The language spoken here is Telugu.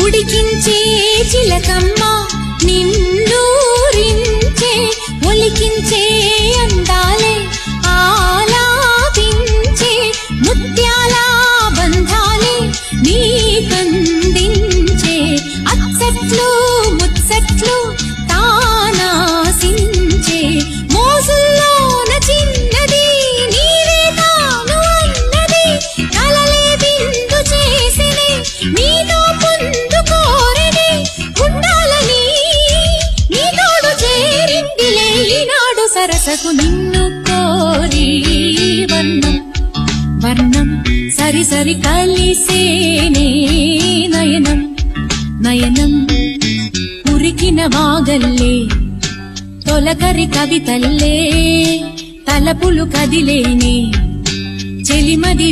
ఉడికించే చిలకమ్మ నిన్నూరించే ఒలికించే అందాలే ఆలాపించే ముత్యాల బంధాలే నీకందించే అచ్చట్లు ముచ్చట్లు తానాసించే మోసుల్లోన చిన్నది నీవే తాను అన్నది కలలే బిందు చేసినే నీతో పొందుకోరనే ఉండాలని నీ తోడు చేరిందిలే ఈనాడు సరసకు నిన్ను కోరి వర్ణం వర్ణం సరి సరి కలిసేనే నయనం నయనం మురికిన వాగల్లే తొలకరి కవితల్లే తలపులు కదిలేనే చెలిమది